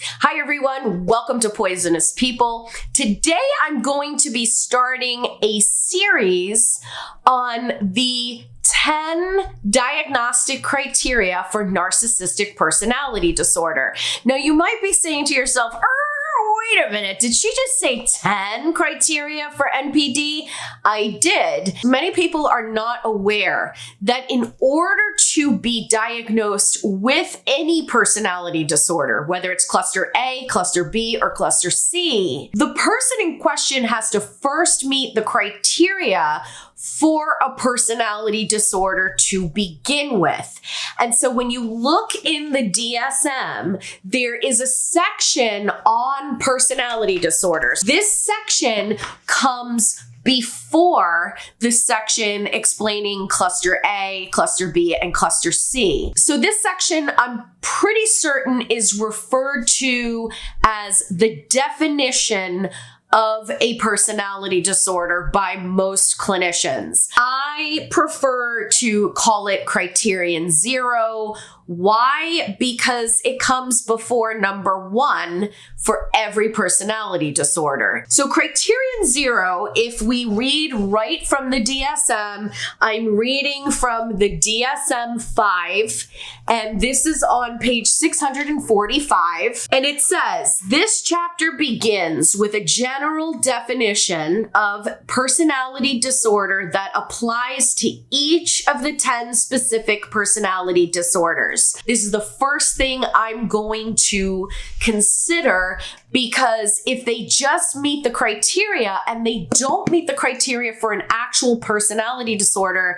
Hi everyone, welcome to Poisonous People. Today I'm going to be starting a series on the 10 diagnostic criteria for narcissistic personality disorder. Now you might be saying to yourself, wait a minute, did she just say 10 criteria for NPD? I did. Many people are not aware that in order to be diagnosed with any personality disorder, whether it's cluster A, cluster B, or cluster C, the person in question has to first meet the criteria for a personality disorder to begin with. And so when you look in the DSM, there is a section on personality disorders. This section comes before the section explaining cluster A, cluster B, and cluster C. So this section, I'm pretty certain, is referred to as the definition of a personality disorder by most clinicians. I prefer to call it Criterion Zero. Why? Because it comes before number 1 for every personality disorder. So Criterion Zero, if we read right from the DSM, I'm reading from the DSM-5, and this is on page 645, and it says, this chapter begins with a general definition of personality disorder that applies to each of the 10 specific personality disorders. This is the first thing I'm going to consider, because if they just meet the criteria and they don't meet the criteria for an actual personality disorder,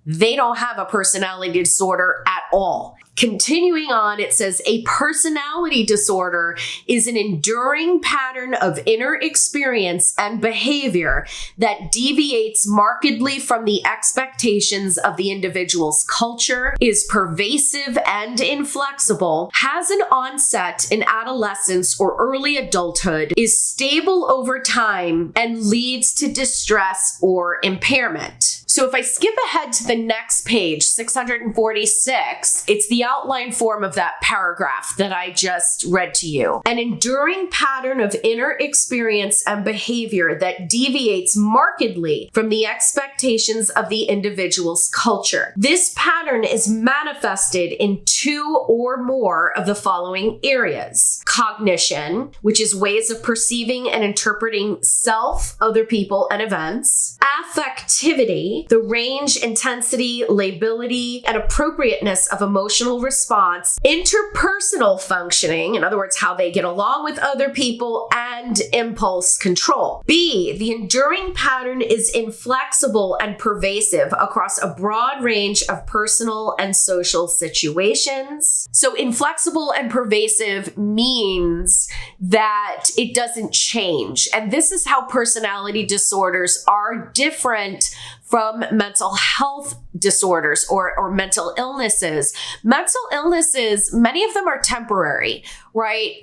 they don't have a personality disorder at all. Continuing on, it says, a personality disorder is an enduring pattern of inner experience and behavior that deviates markedly from the expectations of the individual's culture, is pervasive and inflexible, has an onset in adolescence or early adulthood, is stable over time, and leads to distress or impairment. So if I skip ahead to the next page, 646, it's the outline form of that paragraph that I just read to you. An enduring pattern of inner experience and behavior that deviates markedly from the expectations of the individual's culture. This pattern is manifested in 2 or more of the following areas. Cognition, which is ways of perceiving and interpreting self, other people, and events. Affectivity, the range, intensity, lability, and appropriateness of emotional response. Interpersonal functioning, in other words, how they get along with other people, and impulse control. B, the enduring pattern is inflexible and pervasive across a broad range of personal and social situations. So inflexible and pervasive means that it doesn't change. And this is how personality disorders are different from mental health disorders or mental illnesses. Mental illnesses, many of them are temporary, right?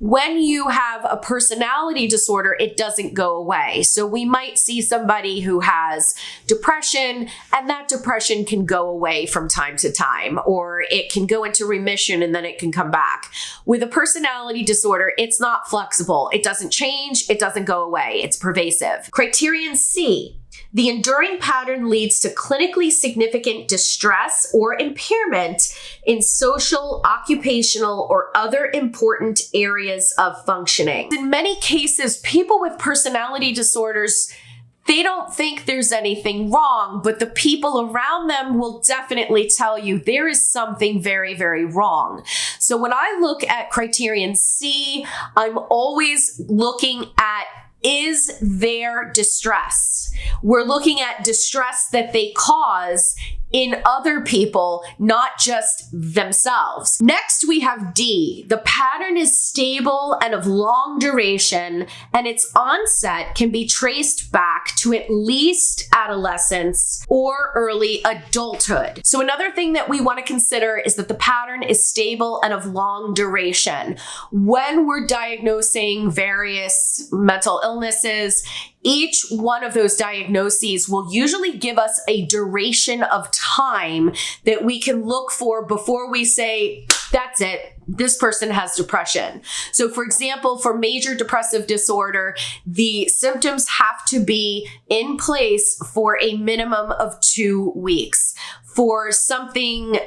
When you have a personality disorder, it doesn't go away. So we might see somebody who has depression, and that depression can go away from time to time, or it can go into remission and then it can come back. With a personality disorder, it's not flexible. It doesn't change. It doesn't go away. It's pervasive. Criterion C. The enduring pattern leads to clinically significant distress or impairment in social, occupational, or other important areas of functioning. In many cases, people with personality disorders, they don't think there's anything wrong, but the people around them will definitely tell you there is something very, very wrong. So when I look at Criterion C, I'm always looking at, is there distress? We're looking at distress that they cause in other people, not just themselves. Next, we have D. The pattern is stable and of long duration, and its onset can be traced back to at least adolescence or early adulthood. So another thing that we want to consider is that the pattern is stable and of long duration. When we're diagnosing various mental illnesses, each one of those diagnoses will usually give us a duration of time that we can look for before we say, that's it. This person has depression. So for example, for major depressive disorder, the symptoms have to be in place for a minimum of 2 weeks. For something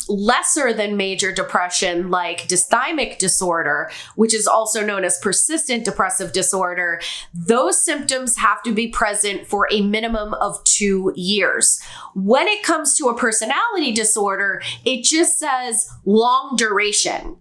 lesser than major depression, like dysthymic disorder, which is also known as persistent depressive disorder, those symptoms have to be present for a minimum of 2 years. When it comes to a personality disorder, it just says long duration.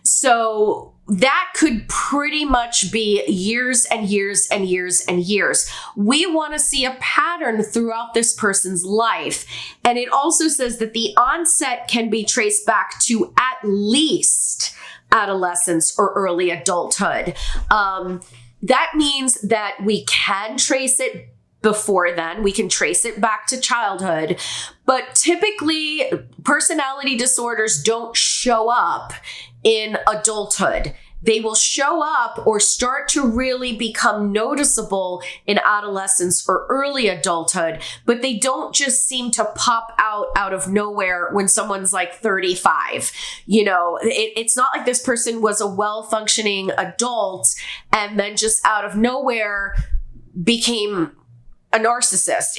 So that could pretty much be years and years and years and years. We want to see a pattern throughout this person's life. And it also says that the onset can be traced back to at least adolescence or early adulthood. That means that we can trace it before then. We can trace it back to childhood. But typically, personality disorders don't show up in adulthood. They will show up or start to really become noticeable in adolescence or early adulthood, but they don't just seem to pop out of nowhere when someone's like 35. You know, it's not like this person was a well-functioning adult and then just out of nowhere became a narcissist.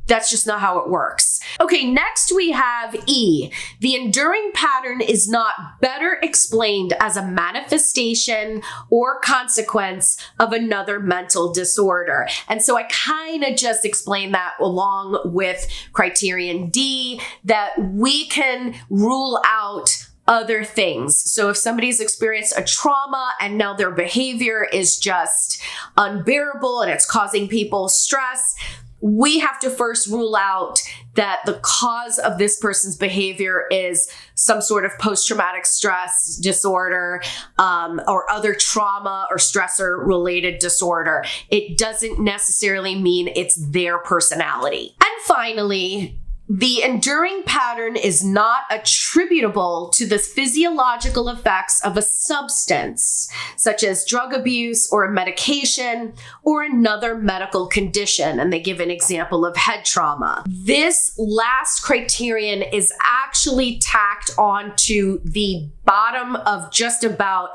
That's just not how it works. Okay, next we have E. The enduring pattern is not better explained as a manifestation or consequence of another mental disorder. And so I kind of just explained that along with Criterion D, that we can rule out other things. So if somebody's experienced a trauma and now their behavior is just unbearable and it's causing people stress, we have to first rule out that the cause of this person's behavior is some sort of post-traumatic stress disorder or other trauma or stressor related disorder. It doesn't necessarily mean it's their personality. And finally, the enduring pattern is not attributable to the physiological effects of a substance, such as drug abuse or a medication or another medical condition. And they give an example of head trauma. This last criterion is actually tacked onto the bottom of just about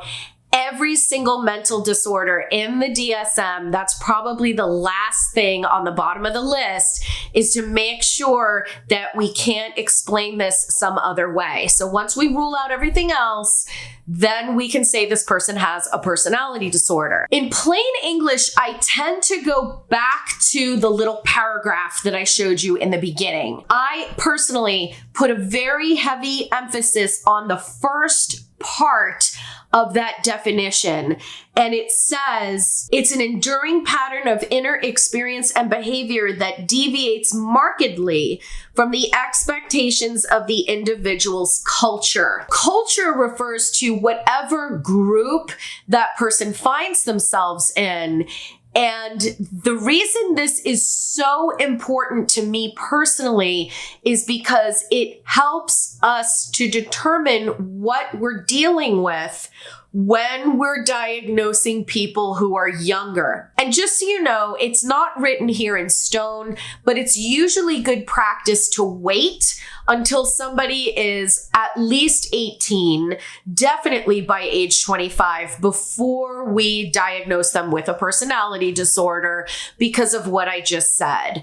every single mental disorder in the DSM. That's probably the last thing on the bottom of the list, is to make sure that we can't explain this some other way. So once we rule out everything else, then we can say this person has a personality disorder. In plain English, I tend to go back to the little paragraph that I showed you in the beginning. I personally put a very heavy emphasis on the first part of that definition. And it says, it's an enduring pattern of inner experience and behavior that deviates markedly from the expectations of the individual's culture. Culture refers to whatever group that person finds themselves in. And the reason this is so important to me personally is because it helps us to determine what we're dealing with when we're diagnosing people who are younger. And just so you know, it's not written here in stone, but it's usually good practice to wait until somebody is at least 18, definitely by age 25, before we diagnose them with a personality disorder because of what I just said.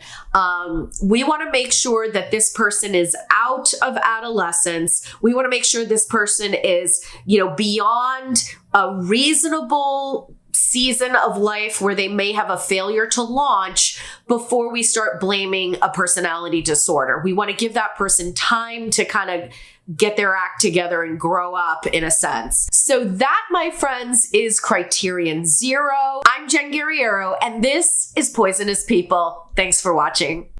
We want to make sure that this person is out of adolescence. We want to make sure this person is, beyond a reasonable season of life where they may have a failure to launch before we start blaming a personality disorder. We want to give that person time to kind of get their act together and grow up in a sense. So that, my friends, is Criterion Zero. I'm Jen Guerriero, and this is Poisonous People. Thanks for watching.